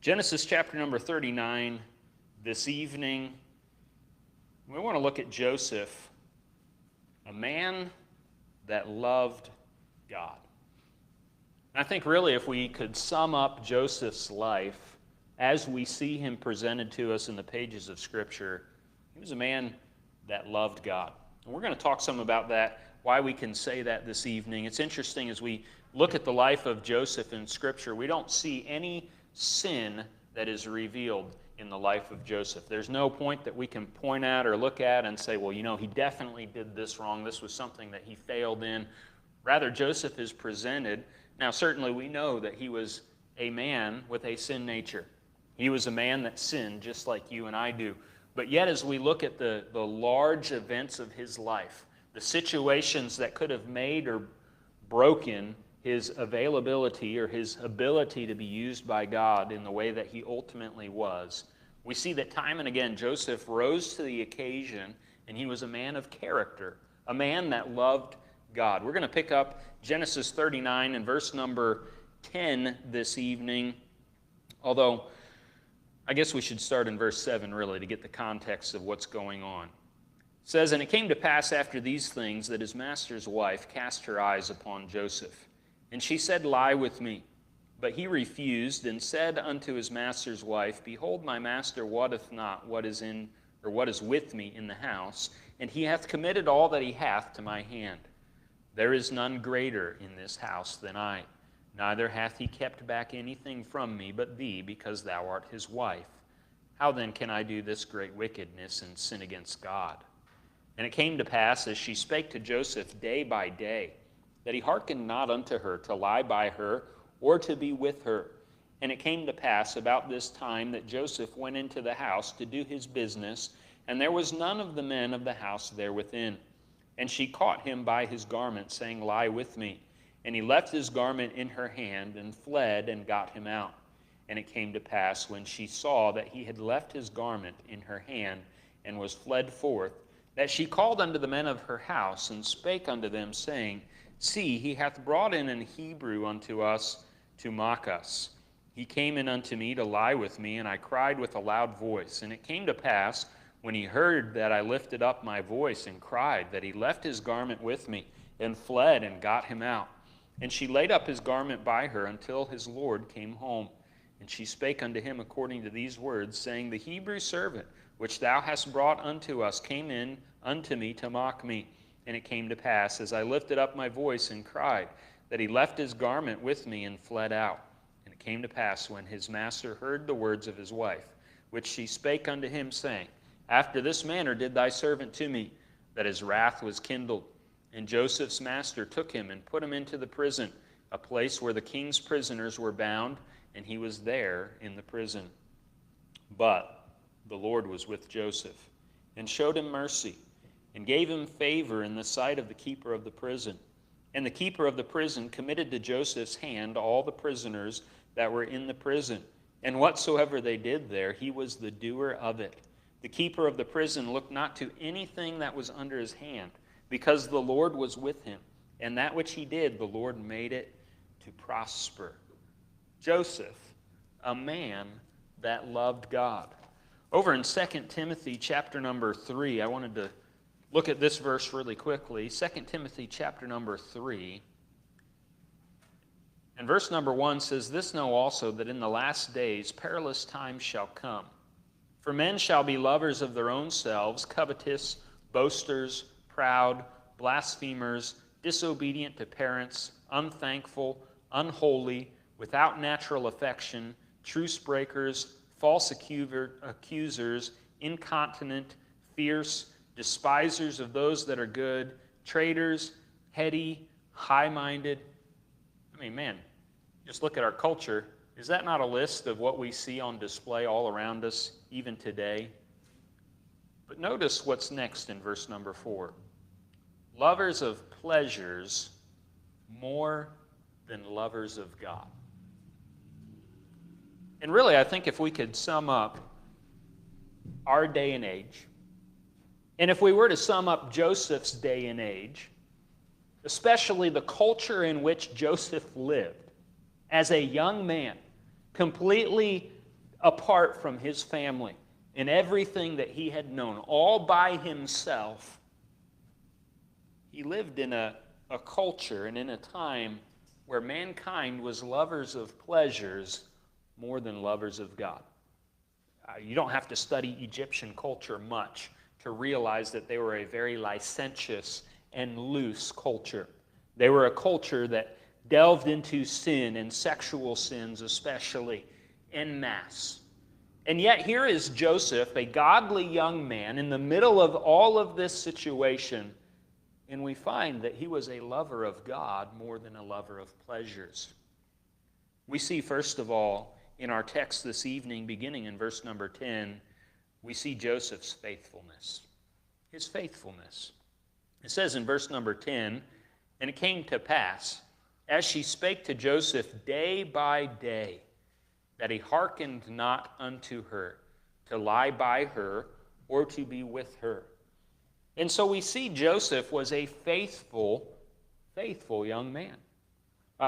Genesis chapter number 39 this evening. We want to look at Joseph, a man that loved God. I think really if we could sum up Joseph's life as we see him presented to us in the pages of Scripture, he was a man that loved God. And we're going to talk some about that, why we can say that this evening. It's interesting as we look at the life of Joseph in Scripture, we don't see any sin that is revealed in the life of Joseph. There's no point that we can point at or look at and say, well, you know, he definitely did this wrong. This was something that he failed in. Rather, Joseph is presented. Now, certainly we know that he was a man with a sin nature. He was a man that sinned just like you and I do. But yet, as we look at the large events of his life, the situations that could have made or broken his availability or his ability to be used by God in the way that he ultimately was, we see that time and again Joseph rose to the occasion, and he was a man of character, a man that loved God. We're going to pick up Genesis 39 and verse number 10 this evening, although I guess we should start in verse 7 really to get the context of what's going on. It says, "And it came to pass after these things that his master's wife cast her eyes upon Joseph. And she said, Lie with me. But he refused, and said unto his master's wife, Behold, my master wotteth not what is with me in the house, and he hath committed all that he hath to my hand. There is none greater in this house than I. Neither hath he kept back anything from me but thee, because thou art his wife. How then can I do this great wickedness and sin against God? And it came to pass, as she spake to Joseph day by day, that he hearkened not unto her to lie by her or to be with her. And it came to pass about this time that Joseph went into the house to do his business, and there was none of the men of the house there within. And she caught him by his garment, saying, Lie with me. And he left his garment in her hand, and fled, and got him out. And it came to pass, when she saw that he had left his garment in her hand, and was fled forth, that she called unto the men of her house, and spake unto them, saying, See, he hath brought in an Hebrew unto us to mock us. He came in unto me to lie with me, and I cried with a loud voice. And it came to pass, when he heard that I lifted up my voice and cried, that he left his garment with me, and fled, and got him out. And she laid up his garment by her until his Lord came home. And she spake unto him according to these words, saying, The Hebrew servant, which thou hast brought unto us, came in unto me to mock me. And it came to pass, as I lifted up my voice and cried, that he left his garment with me and fled out. And it came to pass, when his master heard the words of his wife, which she spake unto him, saying, After this manner did thy servant to me, that his wrath was kindled. And Joseph's master took him and put him into the prison, a place where the king's prisoners were bound, and he was there in the prison. But the Lord was with Joseph, and showed him mercy, and gave him favor in the sight of the keeper of the prison. And the keeper of the prison committed to Joseph's hand all the prisoners that were in the prison. And whatsoever they did there, he was the doer of it. The keeper of the prison looked not to anything that was under his hand, because the Lord was with him. And that which he did, the Lord made it to prosper." Joseph, a man that loved God. Over in 2 Timothy chapter number 3, I wanted to look at this verse really quickly. 2 Timothy chapter number 3. And verse number 1 says, This know also, that in the last days perilous times shall come. For men shall be lovers of their own selves, covetous, boasters, proud, blasphemers, disobedient to parents, unthankful, unholy, without natural affection, truce breakers, false accusers, incontinent, fierce, despisers of those that are good, traitors, heady, high-minded. I mean, man, just look at our culture. Is that not a list of what we see on display all around us, even today? But notice what's next in verse number 4. Lovers of pleasures more than lovers of God. And really, I think if we could sum up our day and age, and if we were to sum up Joseph's day and age, especially the culture in which Joseph lived, as a young man, completely apart from his family and everything that he had known, all by himself. He lived in a culture and in a time where mankind was lovers of pleasures more than lovers of God. You don't have to study Egyptian culture much to realize that they were a very licentious and loose culture. They were a culture that delved into sin and sexual sins especially en masse. And yet here is Joseph, a godly young man, in the middle of all of this situation, and we find that he was a lover of God more than a lover of pleasures. We see, first of all, in our text this evening, beginning in verse number 10, we see Joseph's faithfulness. His faithfulness. It says in verse number 10, "And it came to pass, as she spake to Joseph day by day, that he hearkened not unto her, to lie by her, or to be with her." And so we see Joseph was a faithful young man.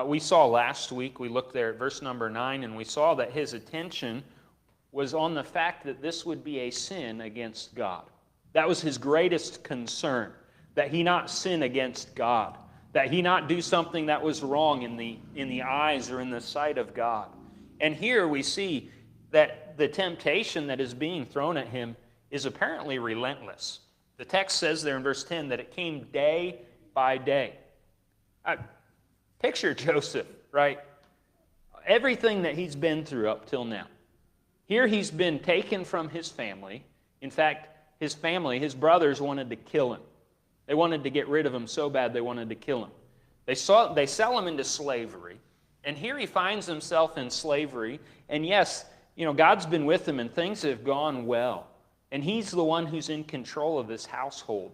We saw last week, we looked there at verse number 9, and we saw that his attention was on the fact that this would be a sin against God. That was his greatest concern, that he not sin against God, that he not do something that was wrong in the eyes or in the sight of God. And here we see that the temptation that is being thrown at him is apparently relentless. The text says there in verse 10 that it came day by day. Picture Joseph, right? Everything that he's been through up till now. Here he's been taken from his family. In fact, his family, his brothers wanted to kill him. They wanted to get rid of him so bad they wanted to kill him. They sell him into slavery. And here he finds himself in slavery. And yes, God's been with him and things have gone well. And he's the one who's in control of this household.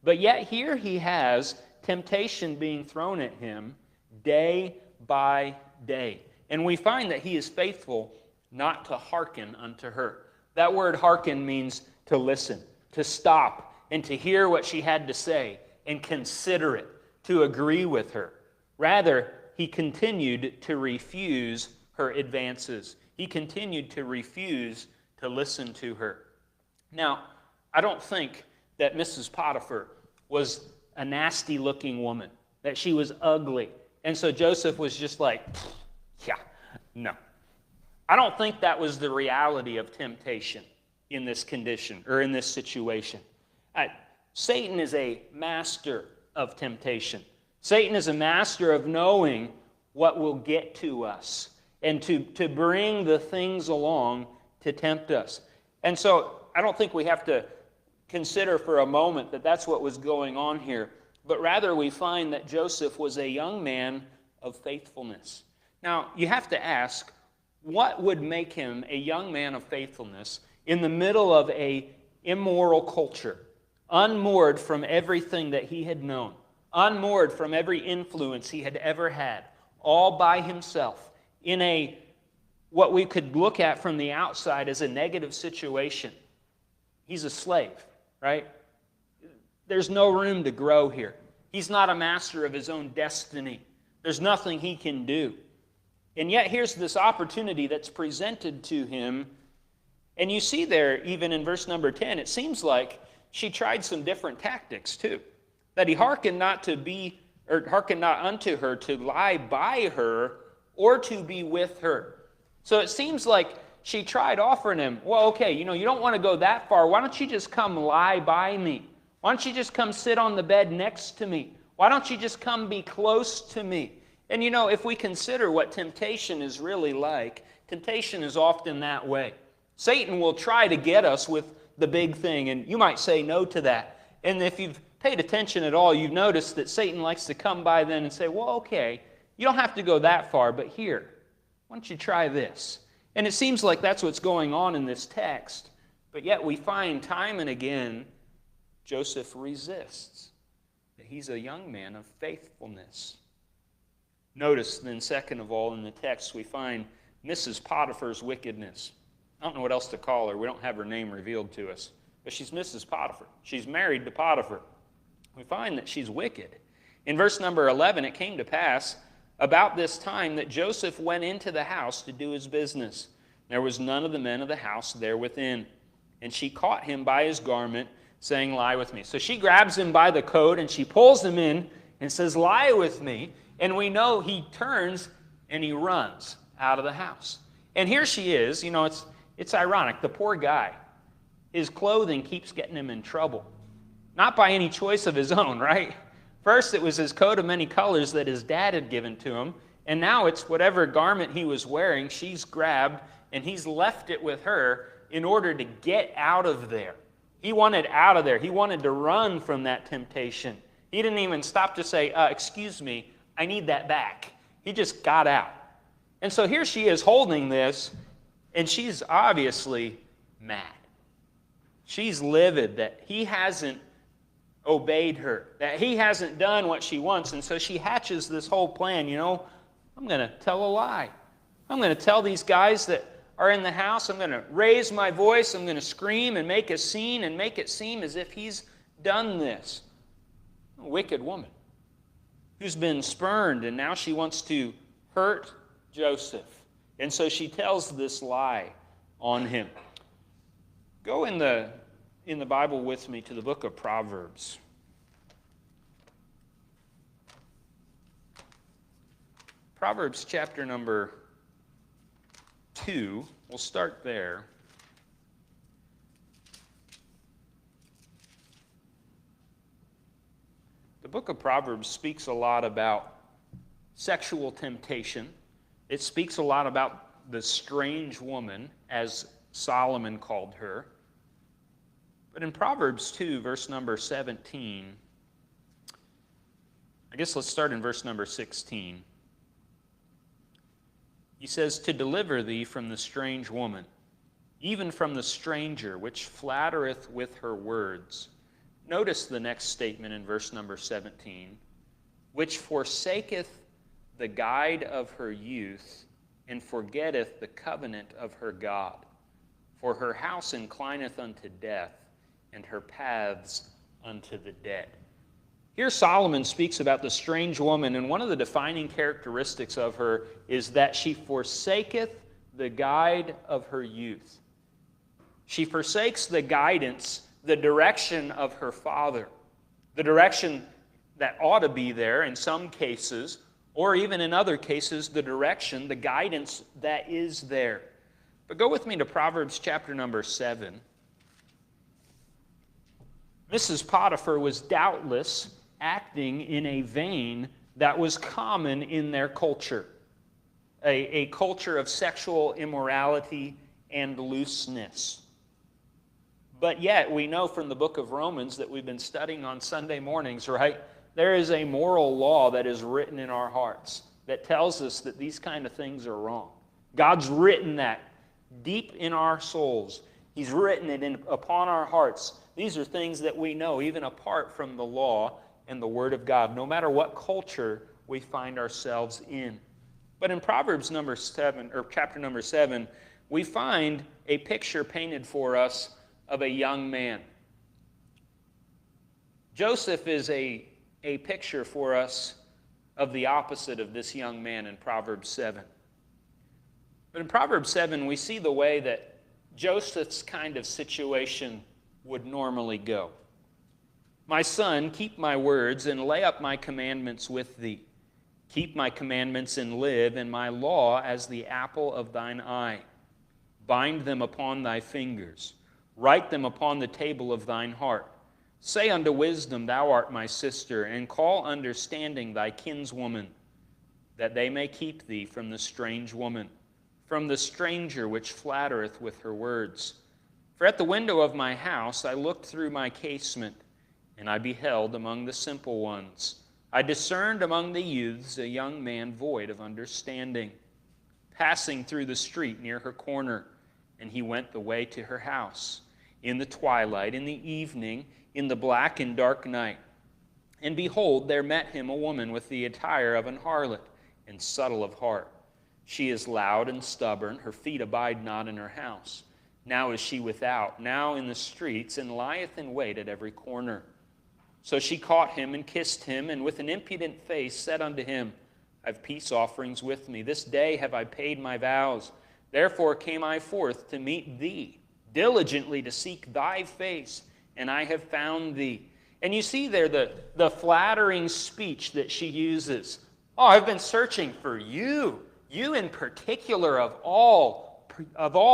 But yet here he has temptation being thrown at him day by day. And we find that he is faithful not to hearken unto her. That word hearken means to listen, to stop, and to hear what she had to say and consider it, to agree with her. Rather, he continued to refuse her advances. He continued to refuse to listen to her. Now, I don't think that Mrs. Potiphar was a nasty-looking woman, that she was ugly. And so Joseph was just like, yeah, no. I don't think that was the reality of temptation in this condition or in this situation. Satan is a master of temptation. Satan is a master of knowing what will get to us and to bring the things along to tempt us. And so I don't think we have to consider for a moment that that's what was going on here, but rather we find that Joseph was a young man of faithfulness. Now, you have to ask, what would make him a young man of faithfulness in the middle of an immoral culture, unmoored from everything that he had known, unmoored from every influence he had ever had, all by himself, in what we could look at from the outside as a negative situation? He's a slave, right? There's no room to grow here. He's not a master of his own destiny. There's nothing he can do. And yet here's this opportunity that's presented to him. And you see there, even in verse number 10, it seems like she tried some different tactics too. That he hearkened not unto her to lie by her or to be with her. So it seems like she tried offering him, well, okay, you don't want to go that far. Why don't you just come lie by me? Why don't you just come sit on the bed next to me? Why don't you just come be close to me? And if we consider what temptation is really like, temptation is often that way. Satan will try to get us with the big thing, and you might say no to that. And if you've paid attention at all, you've noticed that Satan likes to come by then and say, well, okay, you don't have to go that far, but here, why don't you try this? And it seems like that's what's going on in this text. But yet we find time and again, Joseph resists. That he's a young man of faithfulness. Notice then, second of all, in the text, we find Mrs. Potiphar's wickedness. I don't know what else to call her. We don't have her name revealed to us. But she's Mrs. Potiphar. She's married to Potiphar. We find that she's wicked. In verse number 11, it came to pass about this time that Joseph went into the house to do his business. There was none of the men of the house there within. And she caught him by his garment, saying, lie with me. So she grabs him by the coat, and she pulls him in and says, lie with me. And we know he turns and he runs out of the house. And here she is. It's ironic. The poor guy, his clothing keeps getting him in trouble. Not by any choice of his own, right? First, it was his coat of many colors that his dad had given to him. And now it's whatever garment he was wearing, she's grabbed, and he's left it with her in order to get out of there. He wanted out of there. He wanted to run from that temptation. He didn't even stop to say, excuse me, I need that back. He just got out. And so here she is holding this, and she's obviously mad. She's livid that he hasn't obeyed her, that he hasn't done what she wants. And so she hatches this whole plan. I'm going to tell a lie. I'm going to tell these guys that are in the house, I'm going to raise my voice, I'm going to scream and make a scene and make it seem as if he's done this. A wicked woman who's been spurned, and now she wants to hurt Joseph. And so she tells this lie on him. Go in the Bible with me to the book of Proverbs. Proverbs chapter number 2. We'll start there. The book of Proverbs speaks a lot about sexual temptation. It speaks a lot about the strange woman, as Solomon called her. But in Proverbs 2, verse number 17, I guess let's start in verse number 16. He says, to deliver thee from the strange woman, even from the stranger, which flattereth with her words. Notice the next statement in verse number 17, which forsaketh the guide of her youth, and forgetteth the covenant of her God. For her house inclineth unto death, and her paths unto the dead. Here Solomon speaks about the strange woman, and one of the defining characteristics of her is that she forsaketh the guide of her youth. She forsakes the guidance, the direction of her father, the direction that ought to be there in some cases, or even in other cases, the direction, the guidance that is there. But go with me to Proverbs chapter number 7. Mrs. Potiphar was doubtless acting in a vein that was common in their culture, a culture of sexual immorality and looseness. But yet, we know from the book of Romans that we've been studying on Sunday mornings, right? There is a moral law that is written in our hearts that tells us that these kind of things are wrong. God's written that deep in our souls. He's written it upon our hearts. These are things that we know, even apart from the law and the Word of God, no matter what culture we find ourselves in. But in Proverbs number 7, or chapter number 7, we find a picture painted for us of a young man. Joseph is a picture for us of the opposite of this young man in Proverbs 7. But in Proverbs 7, we see the way that Joseph's kind of situation would normally go. My son, keep my words and lay up my commandments with thee. Keep my commandments and live, and my law as the apple of thine eye. Bind them upon thy fingers. Write them upon the table of thine heart. Say unto wisdom, thou art my sister, and call understanding thy kinswoman, that they may keep thee from the strange woman, from the stranger which flattereth with her words. For at the window of my house I looked through my casement, and I beheld among the simple ones. I discerned among the youths a young man void of understanding, passing through the street near her corner, and he went the way to her house, in the twilight, in the evening, in the black and dark night. And behold, there met him a woman with the attire of an harlot, and subtle of heart. She is loud and stubborn, her feet abide not in her house. Now is she without, now in the streets, and lieth in wait at every corner. So she caught him and kissed him, and with an impudent face said unto him, I have peace offerings with me. This day have I paid my vows. Therefore came I forth to meet thee, diligently to seek thy face, and I have found thee. And you see there the flattering speech that she uses. Oh, I've been searching for you. You in particular of all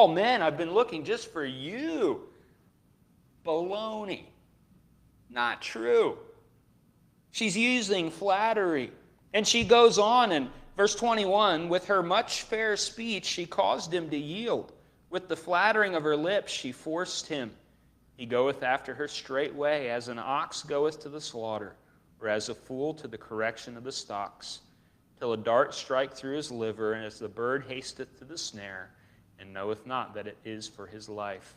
men. I've been looking just for you. Baloney. Not true. She's using flattery. And she goes on in verse 21, with her much fair speech she caused him to yield. With the flattering of her lips she forced him. He goeth after her straightway, as an ox goeth to the slaughter, or as a fool to the correction of the stocks, till a dart strike through his liver, and as the bird hasteth to the snare, and knoweth not that it is for his life.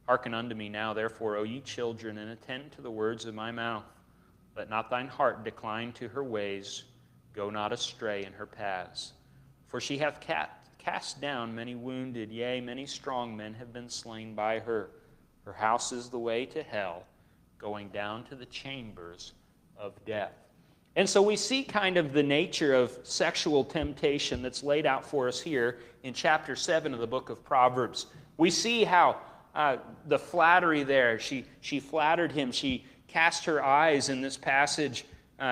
Hearken unto me now, therefore, O ye children, and attend to the words of my mouth. Let not thine heart decline to her ways. Go not astray in her paths. For she hath cast down many wounded, yea, many strong men have been slain by her. Her house is the way to hell, going down to the chambers of death. And so we see kind of the nature of sexual temptation that's laid out for us here in chapter 7 of the book of Proverbs. We see how the flattery there, she flattered him. She cast her eyes in this passage.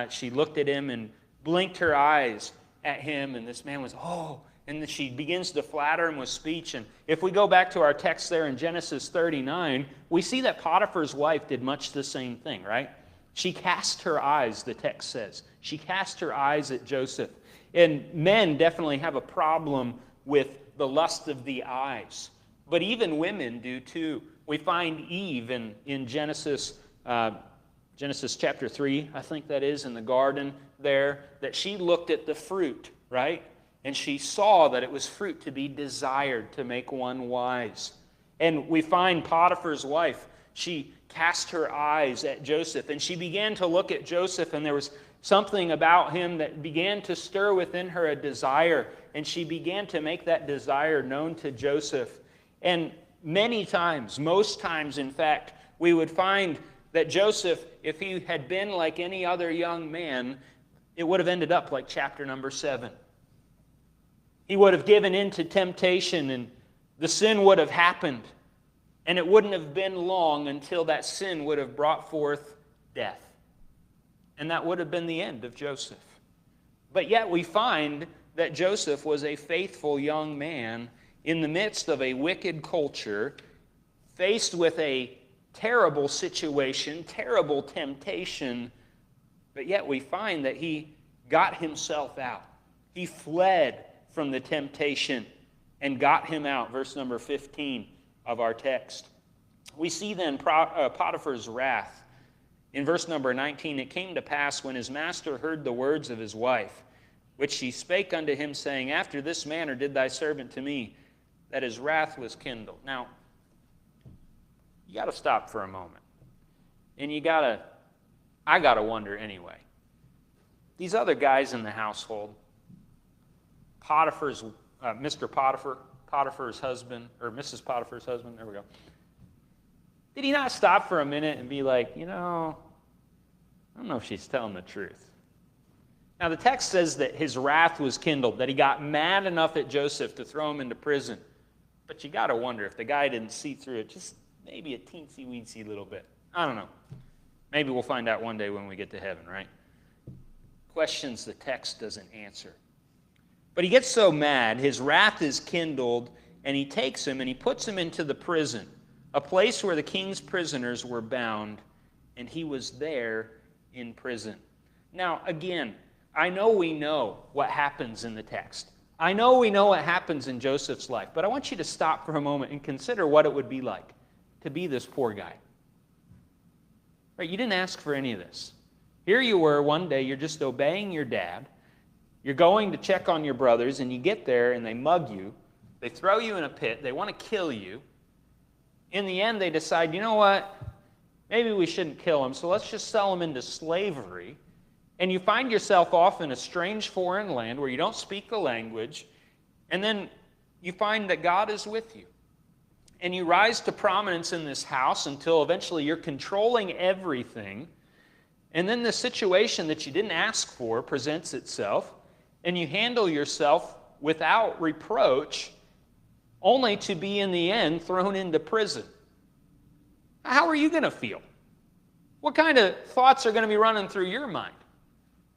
She looked at him and blinked her eyes at him, and this man was, oh, and then she begins to flatter him with speech. And if we go back to our text there in Genesis 39, we see that Potiphar's wife did much the same thing, right? She cast her eyes, the text says. She cast her eyes at Joseph. And men definitely have a problem with the lust of the eyes. But even women do too. We find Eve in Genesis chapter 3, I think that is, in the garden there, that she looked at the fruit, right? And she saw that it was fruit to be desired to make one wise. And we find Potiphar's wife, she cast her eyes at Joseph, and she began to look at Joseph, and there was something about him that began to stir within her a desire, and she began to make that desire known to Joseph. And many times, most times in fact, we would find that Joseph, if he had been like any other young man, it would have ended up like chapter number 7. He would have given in to temptation, and the sin would have happened. And it wouldn't have been long until that sin would have brought forth death. And that would have been the end of Joseph. But yet we find that Joseph was a faithful young man in the midst of a wicked culture, faced with a terrible situation, terrible temptation, but yet we find that he got himself out. He fled from the temptation and got him out. Verse number 15 of our text. We see then Potiphar's wrath. In verse number 19, it came to pass when his master heard the words of his wife, which she spake unto him, saying, After this manner did thy servant to me, that his wrath was kindled. Now, you got to stop for a moment. And I got to wonder anyway. These other guys in the household, Mr. Potiphar, Potiphar's husband, or Mrs. Potiphar's husband, there we go. Did he not stop for a minute and be like, I don't know if she's telling the truth. Now, the text says that his wrath was kindled, that he got mad enough at Joseph to throw him into prison. But you got to wonder if the guy didn't see through it just maybe a teensy-weensy little bit. I don't know. Maybe we'll find out one day when we get to heaven, right? Questions the text doesn't answer. But he gets so mad, his wrath is kindled, and he takes him and he puts him into the prison, a place where the king's prisoners were bound, and he was there in prison. Now, again, I know we know what happens in the text. I know we know what happens in Joseph's life, but I want you to stop for a moment and consider what it would be like to be this poor guy. Right? You didn't ask for any of this. Here you were one day, you're just obeying your dad. You're going to check on your brothers, and you get there, and they mug you. They throw you in a pit. They want to kill you. In the end, they decide, you know what? Maybe we shouldn't kill him, so let's just sell him into slavery. And you find yourself off in a strange foreign land where you don't speak the language, and then you find that God is with you. And you rise to prominence in this house until eventually you're controlling everything. And then the situation that you didn't ask for presents itself, and you handle yourself without reproach, only to be in the end thrown into prison. How are you going to feel? What kind of thoughts are going to be running through your mind?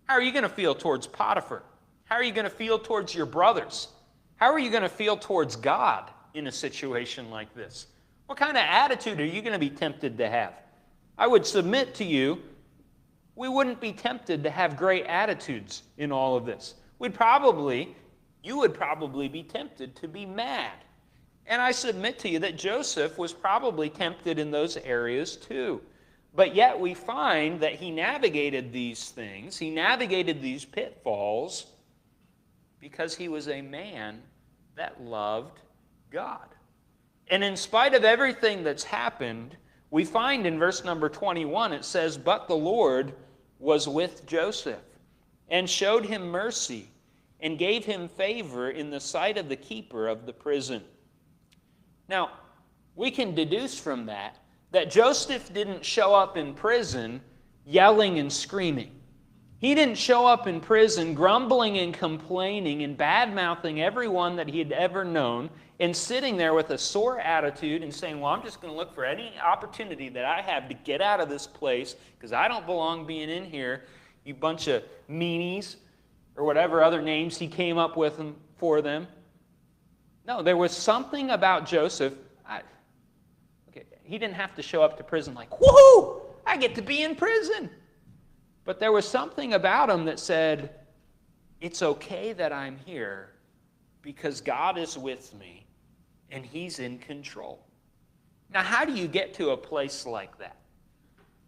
How are you going to feel towards Potiphar? How are you going to feel towards your brothers? How are you going to feel towards God in a situation like this? What kind of attitude are you going to be tempted to have? I would submit to you, we wouldn't be tempted to have great attitudes in all of this. You would probably be tempted to be mad. And I submit to you that Joseph was probably tempted in those areas too. But yet we find that he navigated these things, he navigated these pitfalls because he was a man that loved God. And in spite of everything that's happened, we find in verse number 21, it says, "But the Lord was with Joseph and showed him mercy and gave him favor in the sight of the keeper of the prison." Now, we can deduce from that Joseph didn't show up in prison yelling and screaming. He didn't show up in prison grumbling and complaining and bad-mouthing everyone that he had ever known and sitting there with a sore attitude and saying, well, I'm just going to look for any opportunity that I have to get out of this place because I don't belong being in here, you bunch of meanies, or whatever other names he came up with for them. No, there was something about Joseph. He didn't have to show up to prison like, woohoo, I get to be in prison. But there was something about him that said, it's okay that I'm here because God is with me and he's in control. Now, how do you get to a place like that?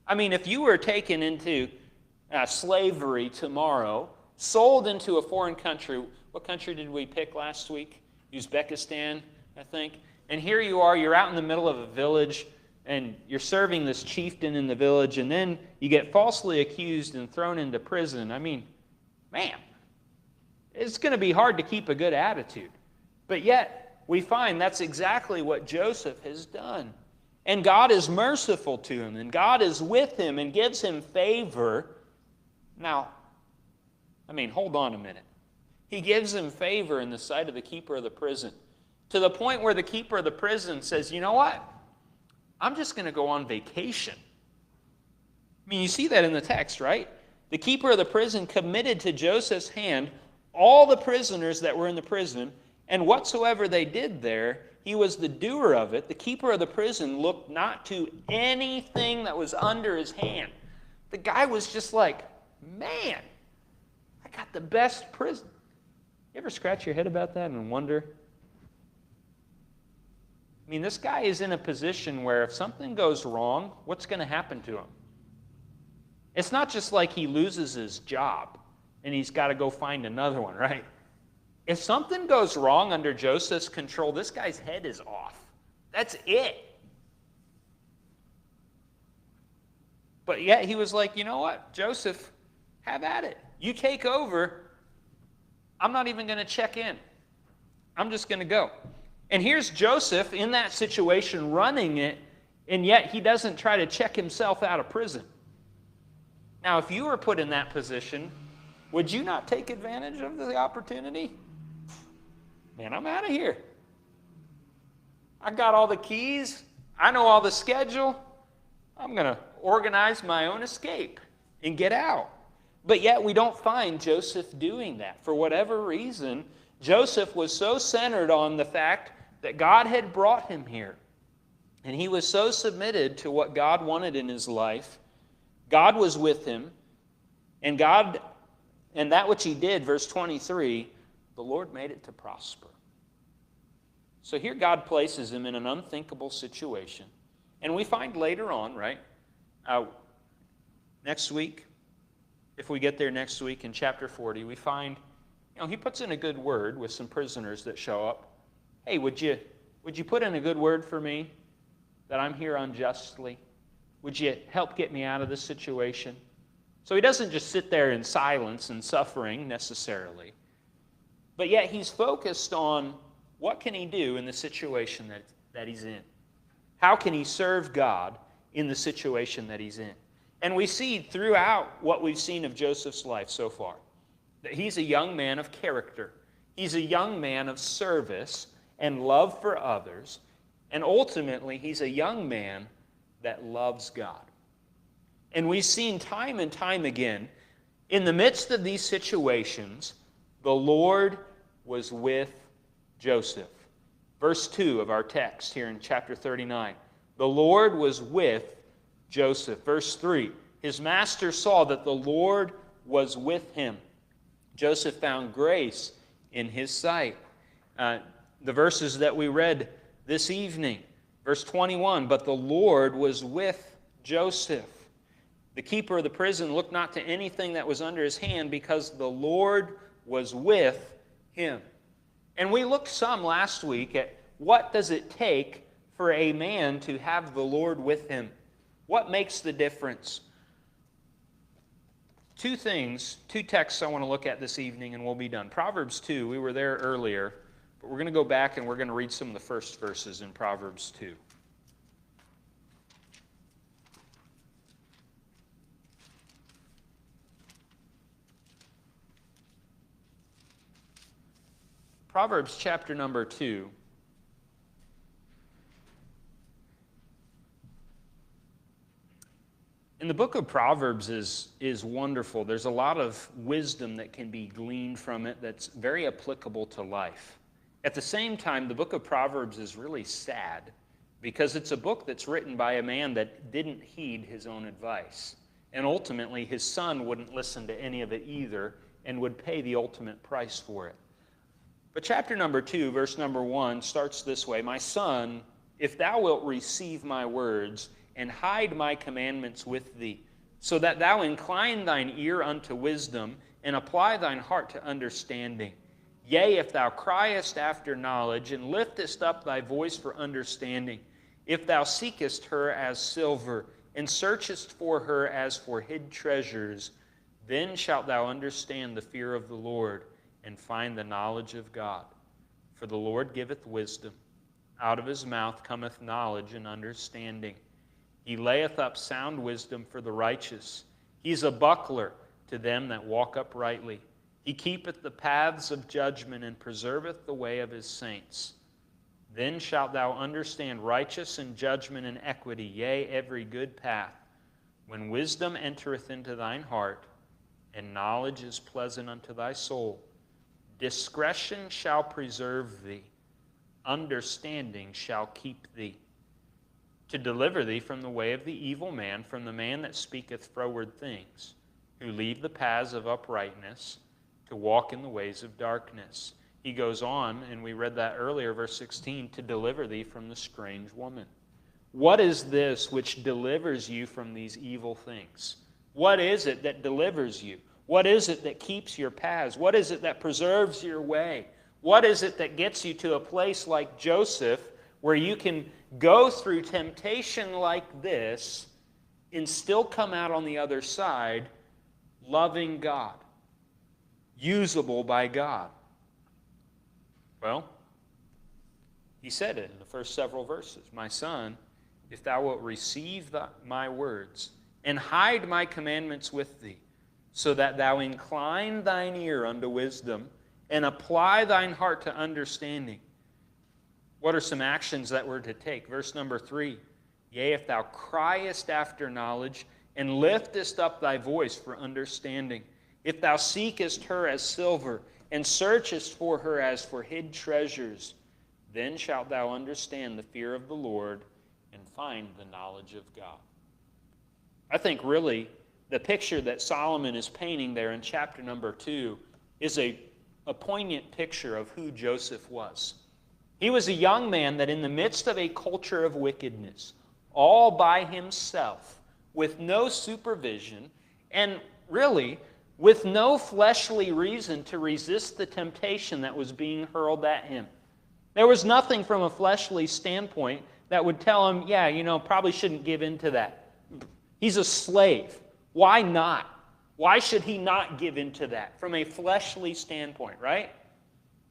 I mean, if you were taken into slavery tomorrow, sold into a foreign country, what country did we pick last week? Uzbekistan, I think. And here you are, you're out in the middle of a village, and you're serving this chieftain in the village, and then you get falsely accused and thrown into prison. I mean, man, it's going to be hard to keep a good attitude. But yet, we find that's exactly what Joseph has done. And God is merciful to him, and God is with him and gives him favor. Now, I mean, hold on a minute. He gives him favor in the sight of the keeper of the prison, to the point where the keeper of the prison says, you know what? I'm just going to go on vacation. I mean, you see that in the text, right? The keeper of the prison committed to Joseph's hand all the prisoners that were in the prison, and whatsoever they did there, he was the doer of it. The keeper of the prison looked not to anything that was under his hand. The guy was just like, man, I got the best prison. You ever scratch your head about that and wonder? I mean, this guy is in a position where if something goes wrong, what's going to happen to him? It's not just like he loses his job and he's got to go find another one, right? If something goes wrong under Joseph's control, this guy's head is off. That's it. But yet he was like, you know what, Joseph, have at it. You take over. I'm not even going to check in. I'm just going to go. And here's Joseph in that situation running it, and yet he doesn't try to check himself out of prison. Now, if you were put in that position, would you not take advantage of the opportunity? Man, I'm out of here. I got all the keys. I know all the schedule. I'm going to organize my own escape and get out. But yet we don't find Joseph doing that. For whatever reason, Joseph was so centered on the fact that God had brought him here. And he was so submitted to what God wanted in his life. God was with him. And that which he did, verse 23, the Lord made it to prosper. So here God places him in an unthinkable situation. And we find later on, right, next week, if we get there next week in chapter 40, we find, he puts in a good word with some prisoners that show up. Hey, would you put in a good word for me that I'm here unjustly? Would you help get me out of this situation? So he doesn't just sit there in silence and suffering necessarily, but yet he's focused on what can he do in the situation that he's in. How can he serve God in the situation that he's in? And we see throughout what we've seen of Joseph's life so far that he's a young man of character. He's a young man of service, and love for others. And ultimately, he's a young man that loves God. And we've seen time and time again, in the midst of these situations, the Lord was with Joseph. Verse 2 of our text here in chapter 39. The Lord was with Joseph. Verse 3. His master saw that the Lord was with him. Joseph found grace in his sight. The verses that we read this evening. Verse 21. But the Lord was with Joseph. The keeper of the prison looked not to anything that was under his hand, because the Lord was with him. And we looked some last week at what does it take for a man to have the Lord with him. What makes the difference? Two texts I want to look at this evening, and we'll be done. Proverbs 2, we were there earlier, but we're going to go back and we're going to read some of the first verses in Proverbs 2. Proverbs chapter number 2. And the book of Proverbs is wonderful. There's a lot of wisdom that can be gleaned from it that's very applicable to life. At the same time, the book of Proverbs is really sad because it's a book that's written by a man that didn't heed his own advice. And ultimately, his son wouldn't listen to any of it either and would pay the ultimate price for it. But chapter number 2, verse number 1 starts this way. My son, if thou wilt receive my words, and hide my commandments with thee, so that thou incline thine ear unto wisdom, and apply thine heart to understanding. Yea, if thou criest after knowledge, and liftest up thy voice for understanding, if thou seekest her as silver, and searchest for her as for hid treasures, then shalt thou understand the fear of the Lord, and find the knowledge of God. For the Lord giveth wisdom. Out of his mouth cometh knowledge and understanding. He layeth up sound wisdom for the righteous. He is a buckler to them that walk uprightly. He keepeth the paths of judgment, and preserveth the way of his saints. Then shalt thou understand righteousness and judgment and equity, yea, every good path. When wisdom entereth into thine heart, and knowledge is pleasant unto thy soul, discretion shall preserve thee, understanding shall keep thee, to deliver thee from the way of the evil man, from the man that speaketh froward things, who leave the paths of uprightness, to walk in the ways of darkness. He goes on, and we read that earlier, verse 16, to deliver thee from the strange woman. What is this which delivers you from these evil things? What is it that delivers you? What is it that keeps your paths? What is it that preserves your way? What is it that gets you to a place like Joseph, where you can go through temptation like this and still come out on the other side loving God, usable by God? Well, he said it in the first several verses. My son, if thou wilt receive my words and hide my commandments with thee, so that thou incline thine ear unto wisdom and apply thine heart to understanding. What are some actions that we're to take? Verse number 3, yea, if thou criest after knowledge, and liftest up thy voice for understanding, if thou seekest her as silver, and searchest for her as for hid treasures, then shalt thou understand the fear of the Lord, and find the knowledge of God. I think really the picture that Solomon is painting there in chapter number 2 is a poignant picture of who Joseph was. He was a young man that in the midst of a culture of wickedness, all by himself, with no supervision, and really with no fleshly reason to resist the temptation that was being hurled at him. There was nothing from a fleshly standpoint that would tell him, yeah, probably shouldn't give in to that. He's a slave. Why not? Why should he not give in to that from a fleshly standpoint, right?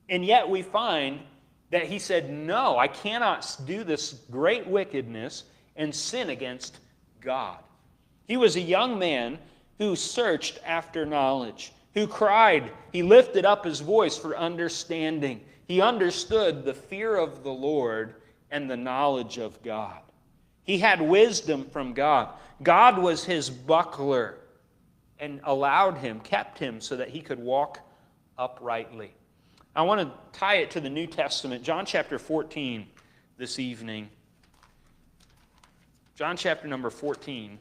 And yet we find that he said, no, I cannot do this great wickedness and sin against God. He was a young man who searched after knowledge, who cried. He lifted up his voice for understanding. He understood the fear of the Lord and the knowledge of God. He had wisdom from God. God was his buckler and kept him so that he could walk uprightly. I want to tie it to the New Testament, John chapter 14 this evening. John chapter number 14.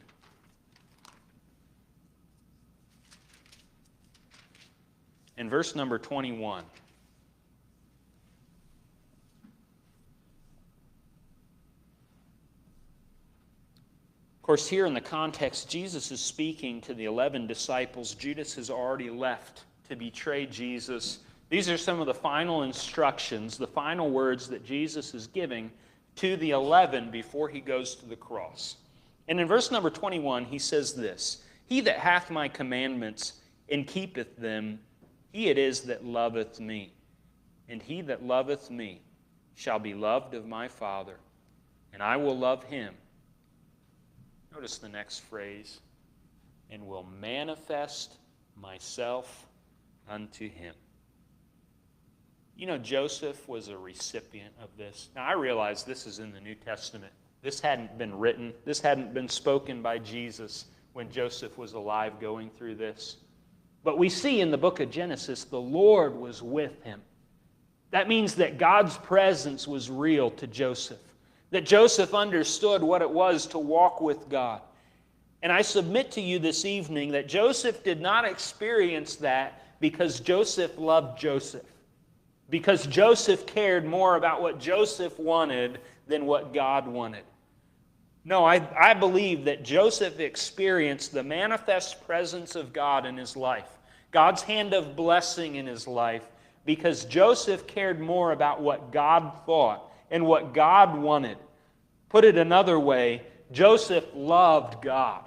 And verse number 21. Of course, here in the context, Jesus is speaking to the 11 disciples. Judas has already left to betray Jesus. These are some of the final instructions, the final words that Jesus is giving to the 11 before he goes to the cross. And in verse number 21, he says this, "He that hath my commandments and keepeth them, he it is that loveth me. And he that loveth me shall be loved of my Father, and I will love him." Notice the next phrase, "and will manifest myself unto him." You know, Joseph was a recipient of this. Now, I realize this is in the New Testament. This hadn't been written. This hadn't been spoken by Jesus when Joseph was alive going through this. But we see in the book of Genesis, the Lord was with him. That means that God's presence was real to Joseph. That Joseph understood what it was to walk with God. And I submit to you this evening that Joseph did not experience that because Joseph loved Joseph. Because Joseph cared more about what Joseph wanted than what God wanted. No, I believe that Joseph experienced the manifest presence of God in his life. God's hand of blessing in his life because Joseph cared more about what God thought and what God wanted. Put it another way, Joseph loved God.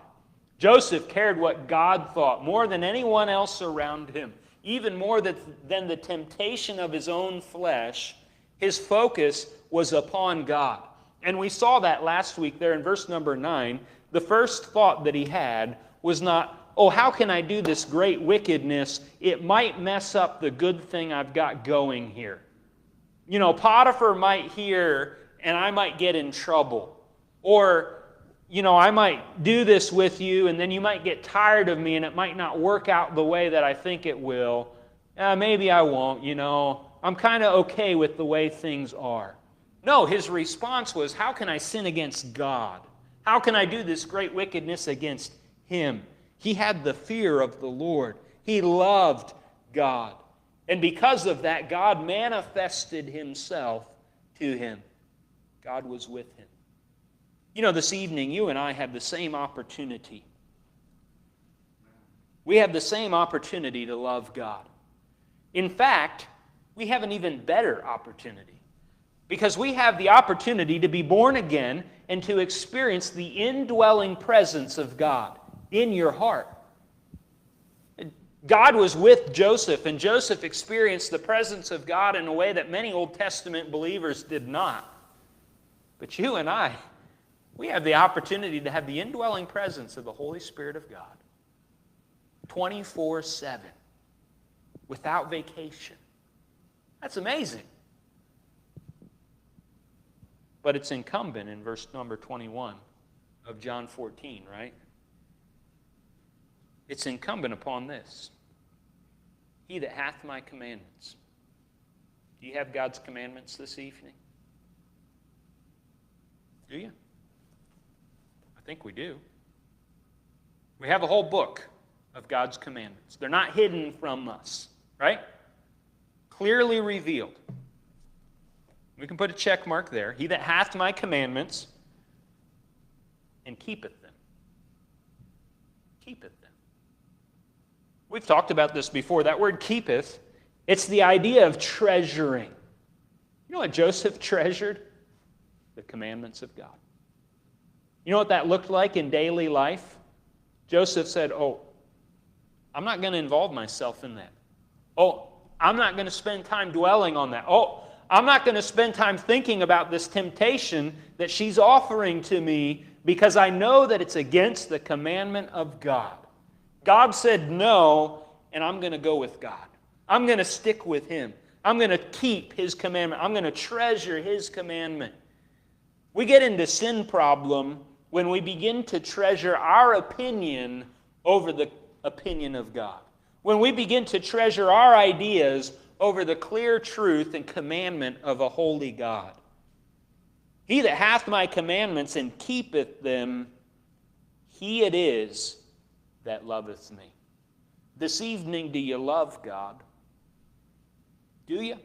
Joseph cared what God thought more than anyone else around him. Even more than the temptation of his own flesh, his focus was upon God. And we saw that last week there in verse number 9. The first thought that he had was not, "Oh, how can I do this great wickedness? It might mess up the good thing I've got going here. You know, Potiphar might hear and I might get in trouble. Or, you know, I might do this with you and then you might get tired of me and it might not work out the way that I think it will. Maybe I won't, you know. I'm kind of okay with the way things are." No, his response was, how can I sin against God? How can I do this great wickedness against him? He had the fear of the Lord. He loved God. And because of that, God manifested himself to him. God was with him. You know, this evening, you and I have the same opportunity. We have the same opportunity to love God. In fact, we have an even better opportunity. Because we have the opportunity to be born again and to experience the indwelling presence of God in your heart. God was with Joseph, and Joseph experienced the presence of God in a way that many Old Testament believers did not. But you and I, we have the opportunity to have the indwelling presence of the Holy Spirit of God 24/7 without vacation. That's amazing. But it's incumbent in verse number 21 of John 14, right? It's incumbent upon this. "He that hath my commandments." Do you have God's commandments this evening? Do you? I think we do. We have a whole book of God's commandments. They're not hidden from us, right? Clearly revealed. We can put a check mark there. "He that hath my commandments and keepeth them." Keepeth them. We've talked about this before. That word keepeth, it's the idea of treasuring. You know what Joseph treasured? The commandments of God. You know what that looked like in daily life? Joseph said, "Oh, I'm not going to involve myself in that. Oh, I'm not going to spend time dwelling on that. Oh, I'm not going to spend time thinking about this temptation that she's offering to me because I know that it's against the commandment of God. God said no, and I'm going to go with God. I'm going to stick with him. I'm going to keep His commandment. I'm going to treasure His commandment. We get into sin problem when we begin to treasure our opinion over the opinion of God. When we begin to treasure our ideas over the clear truth and commandment of a holy God. He that hath my commandments and keepeth them, he it is that loveth me. This evening, do you love God? Do you?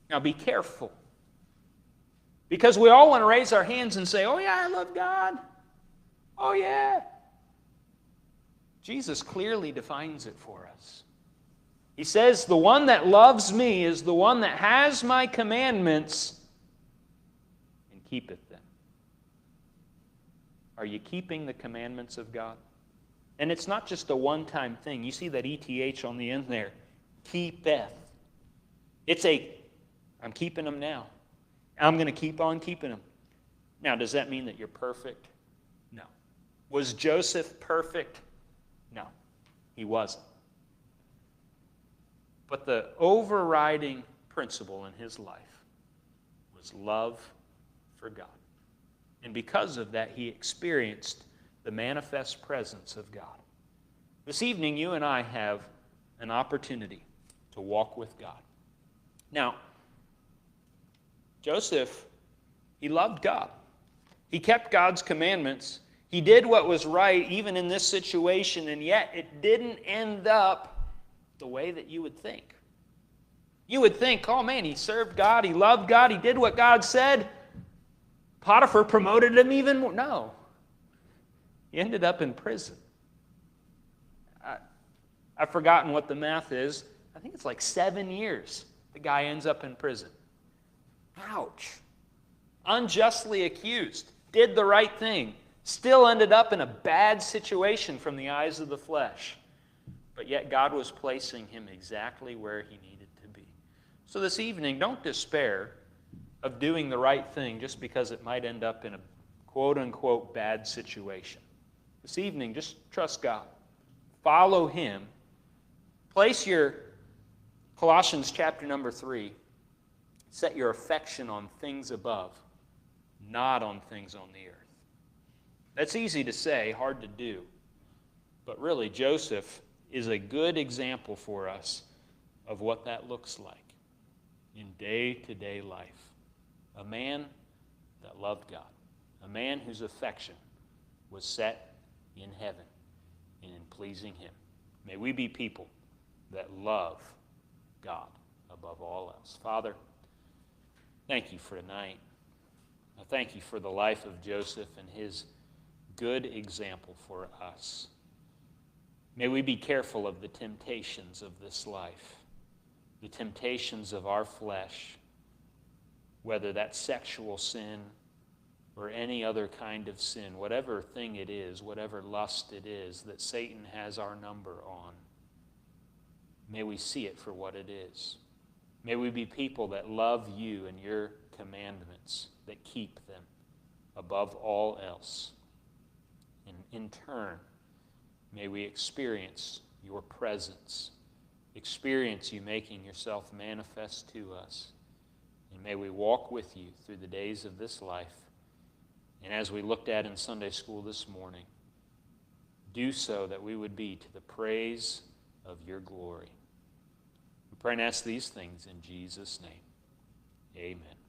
Now be careful. Because we all want to raise our hands and say, oh yeah, I love God. Oh yeah. Jesus clearly defines it for us. He says, the one that loves me is the one that has my commandments and keepeth them. Are you keeping the commandments of God? And it's not just a one-time thing. You see that ETH on the end there. Keepeth. It's I'm keeping them now. I'm going to keep on keeping them. Now, does that mean that you're perfect? No. Was Joseph perfect? No, he wasn't. But the overriding principle in his life was love for God. And because of that, he experienced the manifest presence of God. This evening, you and I have an opportunity to walk with God. Now, Joseph, he loved God. He kept God's commandments. He did what was right even in this situation, and yet it didn't end up the way that you would think. You would think, oh man, he served God, he loved God, he did what God said. Potiphar promoted him even more. No. He ended up in prison. I've forgotten what the math is. I think it's like 7 years the guy ends up in prison. Ouch. Unjustly accused. Did the right thing. Still ended up in a bad situation from the eyes of the flesh. But yet God was placing him exactly where he needed to be. So this evening, don't despair of doing the right thing just because it might end up in a quote-unquote bad situation. This evening, just trust God. Follow Him. Place your Colossians chapter number 3. Set your affection on things above, not on things on the earth. That's easy to say, hard to do. But really, Joseph is a good example for us of what that looks like in day-to-day life. A man that loved God. A man whose affection was set in heaven and in pleasing Him. May we be people that love God above all else. Father, thank you for tonight. I thank you for the life of Joseph and his good example for us. May we be careful of the temptations of this life, the temptations of our flesh, whether that's sexual sin or any other kind of sin, whatever thing it is, whatever lust it is that Satan has our number on. May we see it for what it is. May we be people that love you and your commandments, that keep them above all else. And in turn, may we experience your presence, experience you making yourself manifest to us. And may we walk with you through the days of this life. And as we looked at in Sunday school this morning, do so that we would be to the praise of your glory. We pray and ask these things in Jesus' name. Amen.